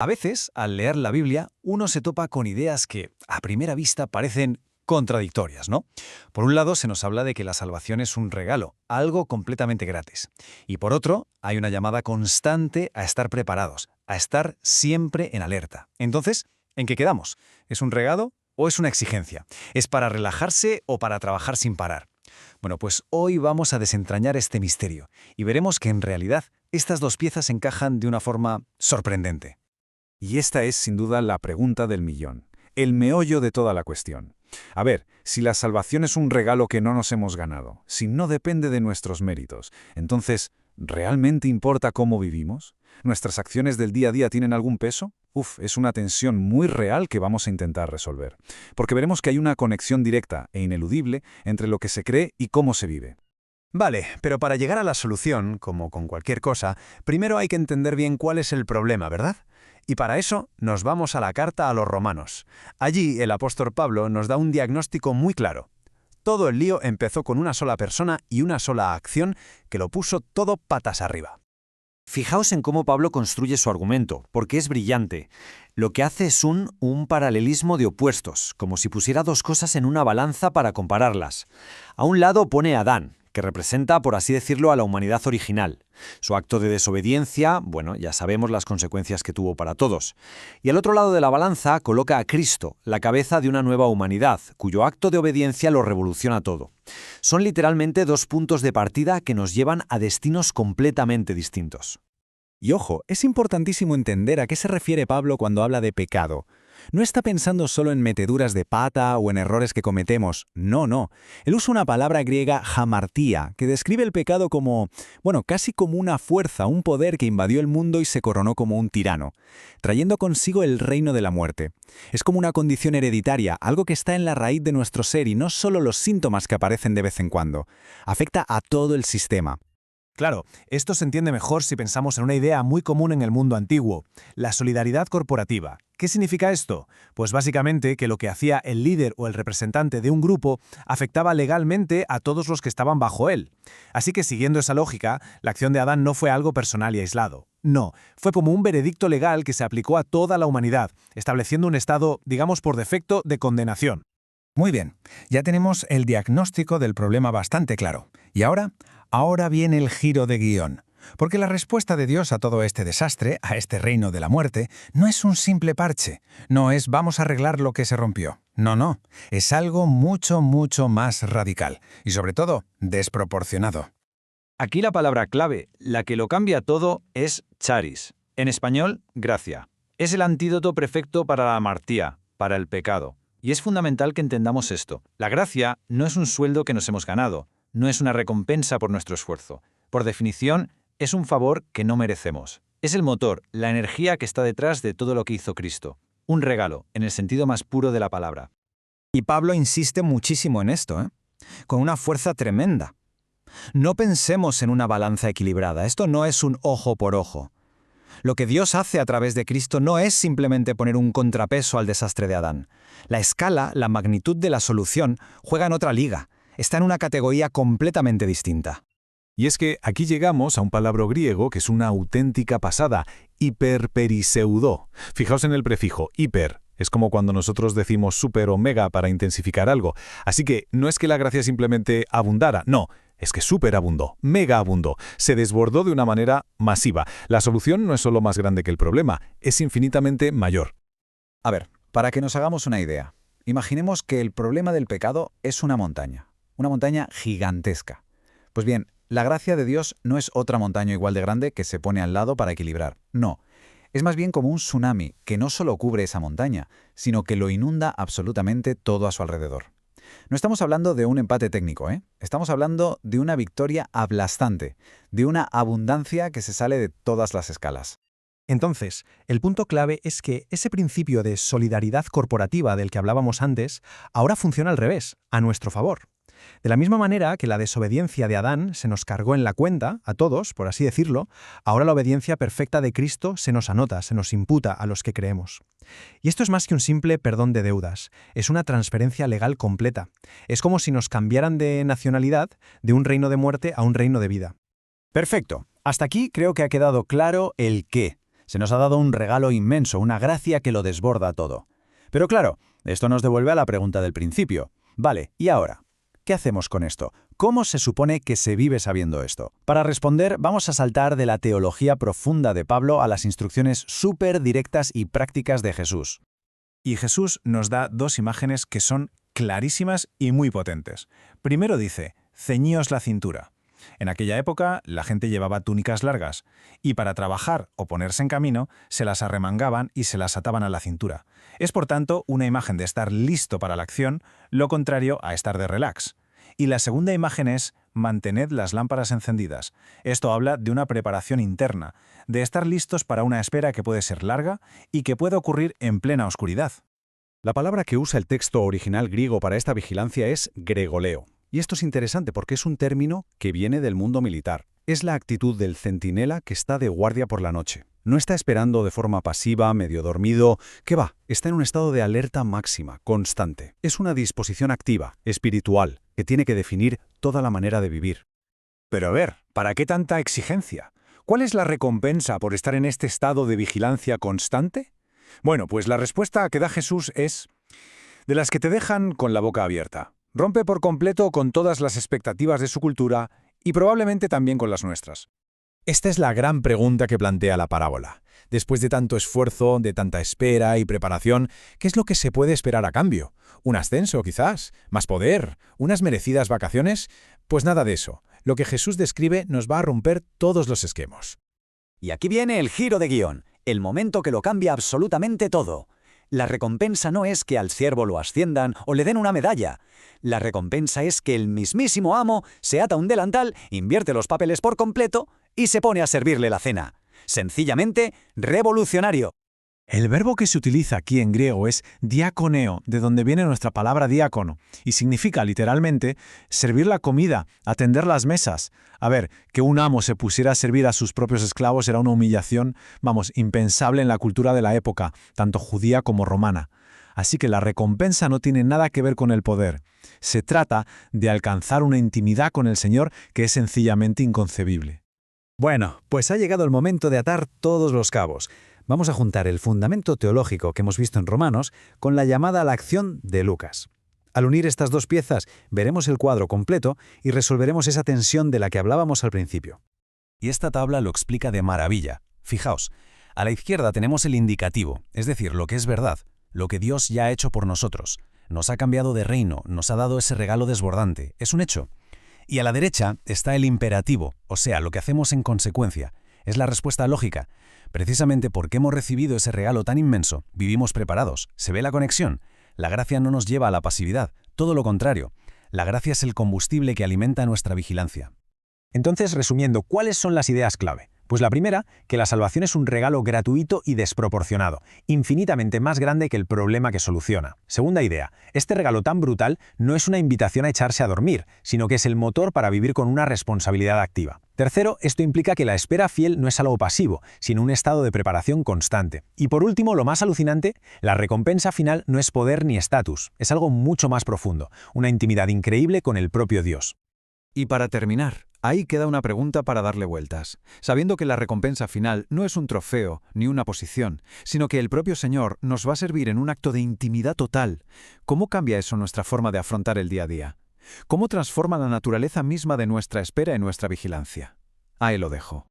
A veces, al leer la Biblia, uno se topa con ideas que, a primera vista, parecen contradictorias, ¿no? Por un lado, se nos habla de que la salvación es un regalo, algo completamente gratis. Y por otro, hay una llamada constante a estar preparados, a estar siempre en alerta. Entonces, ¿en qué quedamos? ¿Es un regalo o es una exigencia? ¿Es para relajarse o para trabajar sin parar? Bueno, pues hoy vamos a desentrañar este misterio y veremos que en realidad estas dos piezas encajan de una forma sorprendente. Y esta es sin duda la pregunta del millón, el meollo de toda la cuestión. A ver, si la salvación es un regalo que no nos hemos ganado, si no depende de nuestros méritos, entonces, ¿realmente importa cómo vivimos? ¿Nuestras acciones del día a día tienen algún peso? Es una tensión muy real que vamos a intentar resolver, porque veremos que hay una conexión directa e ineludible entre lo que se cree y cómo se vive. Vale, pero para llegar a la solución, como con cualquier cosa, primero hay que entender bien cuál es el problema, ¿verdad? Y para eso nos vamos a la carta a los romanos. Allí el apóstol Pablo nos da un diagnóstico muy claro. Todo el lío empezó con una sola persona y una sola acción que lo puso todo patas arriba. Fijaos en cómo Pablo construye su argumento, porque es brillante. Lo que hace es un paralelismo de opuestos, como si pusiera dos cosas en una balanza para compararlas. A un lado pone a Adán, que representa, por así decirlo, a la humanidad original. Su acto de desobediencia, bueno, ya sabemos las consecuencias que tuvo para todos. Y al otro lado de la balanza coloca a Cristo, la cabeza de una nueva humanidad, cuyo acto de obediencia lo revoluciona todo. Son literalmente dos puntos de partida que nos llevan a destinos completamente distintos. Y ojo, es importantísimo entender a qué se refiere Pablo cuando habla de pecado. No está pensando solo en meteduras de pata o en errores que cometemos. No. Él usa una palabra griega hamartía, que describe el pecado como, casi como una fuerza, un poder que invadió el mundo y se coronó como un tirano, trayendo consigo el reino de la muerte. Es como una condición hereditaria, algo que está en la raíz de nuestro ser y no solo los síntomas que aparecen de vez en cuando. Afecta a todo el sistema. Claro, esto se entiende mejor si pensamos en una idea muy común en el mundo antiguo, la solidaridad corporativa. ¿Qué significa esto? Pues básicamente que lo que hacía el líder o el representante de un grupo afectaba legalmente a todos los que estaban bajo él. Así que siguiendo esa lógica, la acción de Adán no fue algo personal y aislado. No, fue como un veredicto legal que se aplicó a toda la humanidad, estableciendo un estado, digamos por defecto, de condenación. Muy bien, ya tenemos el diagnóstico del problema bastante claro. ¿Y ahora viene el giro de guión. Porque la respuesta de Dios a todo este desastre, a este reino de la muerte, no es un simple parche. No es vamos a arreglar lo que se rompió. No. Es algo mucho más radical. Y sobre todo, desproporcionado. Aquí la palabra clave, la que lo cambia todo, es charis. En español, gracia. Es el antídoto perfecto para la amartía, para el pecado. Y es fundamental que entendamos esto. La gracia no es un sueldo que nos hemos ganado, no es una recompensa por nuestro esfuerzo. Por definición, es un favor que no merecemos. Es el motor, la energía que está detrás de todo lo que hizo Cristo. Un regalo, en el sentido más puro de la palabra. Y Pablo insiste muchísimo en esto, con una fuerza tremenda. No pensemos en una balanza equilibrada, esto no es un ojo por ojo. Lo que Dios hace a través de Cristo no es simplemente poner un contrapeso al desastre de Adán. La escala, la magnitud de la solución, juega en otra liga. Está en una categoría completamente distinta. Y es que aquí llegamos a un palabra griego que es una auténtica pasada, hiperperiseudo. Fijaos en el prefijo, hiper. Es como cuando nosotros decimos super o mega para intensificar algo. Así que no es que la gracia simplemente abundara, no. Es que superabundó, mega abundó, se desbordó de una manera masiva. La solución no es solo más grande que el problema, es infinitamente mayor. A ver, para que nos hagamos una idea, imaginemos que el problema del pecado es una montaña gigantesca. Pues bien, la gracia de Dios no es otra montaña igual de grande que se pone al lado para equilibrar. No, es más bien como un tsunami que no solo cubre esa montaña, sino que lo inunda absolutamente todo a su alrededor. No estamos hablando de un empate técnico, Estamos hablando de una victoria aplastante, de una abundancia que se sale de todas las escalas. Entonces, el punto clave es que ese principio de solidaridad corporativa del que hablábamos antes, ahora funciona al revés, a nuestro favor. De la misma manera que la desobediencia de Adán se nos cargó en la cuenta, a todos, por así decirlo, ahora la obediencia perfecta de Cristo se nos anota, se nos imputa a los que creemos. Y esto es más que un simple perdón de deudas, es una transferencia legal completa. Es como si nos cambiaran de nacionalidad de un reino de muerte a un reino de vida. Perfecto. Hasta aquí creo que ha quedado claro el qué. Se nos ha dado un regalo inmenso, una gracia que lo desborda todo. Pero claro, esto nos devuelve a la pregunta del principio. Vale, ¿y ahora? ¿Qué hacemos con esto? ¿Cómo se supone que se vive sabiendo esto? Para responder, vamos a saltar de la teología profunda de Pablo a las instrucciones súper directas y prácticas de Jesús. Y Jesús nos da dos imágenes que son clarísimas y muy potentes. Primero dice, ceñíos la cintura. En aquella época, la gente llevaba túnicas largas, y para trabajar o ponerse en camino, se las arremangaban y se las ataban a la cintura. Es, por tanto, una imagen de estar listo para la acción, lo contrario a estar de relax. Y la segunda imagen es, mantened las lámparas encendidas. Esto habla de una preparación interna, de estar listos para una espera que puede ser larga y que puede ocurrir en plena oscuridad. La palabra que usa el texto original griego para esta vigilancia es gregoleo. Y esto es interesante porque es un término que viene del mundo militar. Es la actitud del centinela que está de guardia por la noche. No está esperando de forma pasiva, medio dormido. ¿Qué va? Está en un estado de alerta máxima, constante. Es una disposición activa, espiritual, que tiene que definir toda la manera de vivir. Pero a ver, ¿para qué tanta exigencia? ¿Cuál es la recompensa por estar en este estado de vigilancia constante? Bueno, pues la respuesta que da Jesús es de las que te dejan con la boca abierta. Rompe por completo con todas las expectativas de su cultura y probablemente también con las nuestras. Esta es la gran pregunta que plantea la parábola. Después de tanto esfuerzo, de tanta espera y preparación, ¿qué es lo que se puede esperar a cambio? ¿Un ascenso, quizás? ¿Más poder? ¿Unas merecidas vacaciones? Pues nada de eso. Lo que Jesús describe nos va a romper todos los esquemas. Y aquí viene el giro de guión, el momento que lo cambia absolutamente todo. La recompensa no es que al siervo lo asciendan o le den una medalla. La recompensa es que el mismísimo amo se ata un delantal, invierte los papeles por completo y se pone a servirle la cena. Sencillamente, revolucionario. El verbo que se utiliza aquí en griego es diakoneo, de donde viene nuestra palabra diácono, y significa literalmente servir la comida, atender las mesas. A ver, que un amo se pusiera a servir a sus propios esclavos era una humillación, impensable en la cultura de la época, tanto judía como romana. Así que la recompensa no tiene nada que ver con el poder. Se trata de alcanzar una intimidad con el Señor que es sencillamente inconcebible. Bueno, pues ha llegado el momento de atar todos los cabos. Vamos a juntar el fundamento teológico que hemos visto en Romanos con la llamada a la acción de Lucas. Al unir estas dos piezas, veremos el cuadro completo y resolveremos esa tensión de la que hablábamos al principio. Y esta tabla lo explica de maravilla. Fijaos, a la izquierda tenemos el indicativo, es decir, lo que es verdad, lo que Dios ya ha hecho por nosotros. Nos ha cambiado de reino, nos ha dado ese regalo desbordante, es un hecho. Y a la derecha está el imperativo, o sea, lo que hacemos en consecuencia. Es la respuesta lógica. Precisamente porque hemos recibido ese regalo tan inmenso, vivimos preparados. ¿Se ve la conexión? La gracia no nos lleva a la pasividad, todo lo contrario. La gracia es el combustible que alimenta nuestra vigilancia. Entonces, resumiendo, ¿cuáles son las ideas clave? Pues la primera, que la salvación es un regalo gratuito y desproporcionado, infinitamente más grande que el problema que soluciona. Segunda idea, este regalo tan brutal no es una invitación a echarse a dormir, sino que es el motor para vivir con una responsabilidad activa. Tercero, esto implica que la espera fiel no es algo pasivo, sino un estado de preparación constante. Y por último, lo más alucinante, la recompensa final no es poder ni estatus, es algo mucho más profundo, una intimidad increíble con el propio Dios. Y para terminar, ahí queda una pregunta para darle vueltas. Sabiendo que la recompensa final no es un trofeo ni una posición, sino que el propio Señor nos va a servir en un acto de intimidad total, ¿cómo cambia eso nuestra forma de afrontar el día a día? ¿Cómo transforma la naturaleza misma de nuestra espera en nuestra vigilancia? Ahí lo dejo.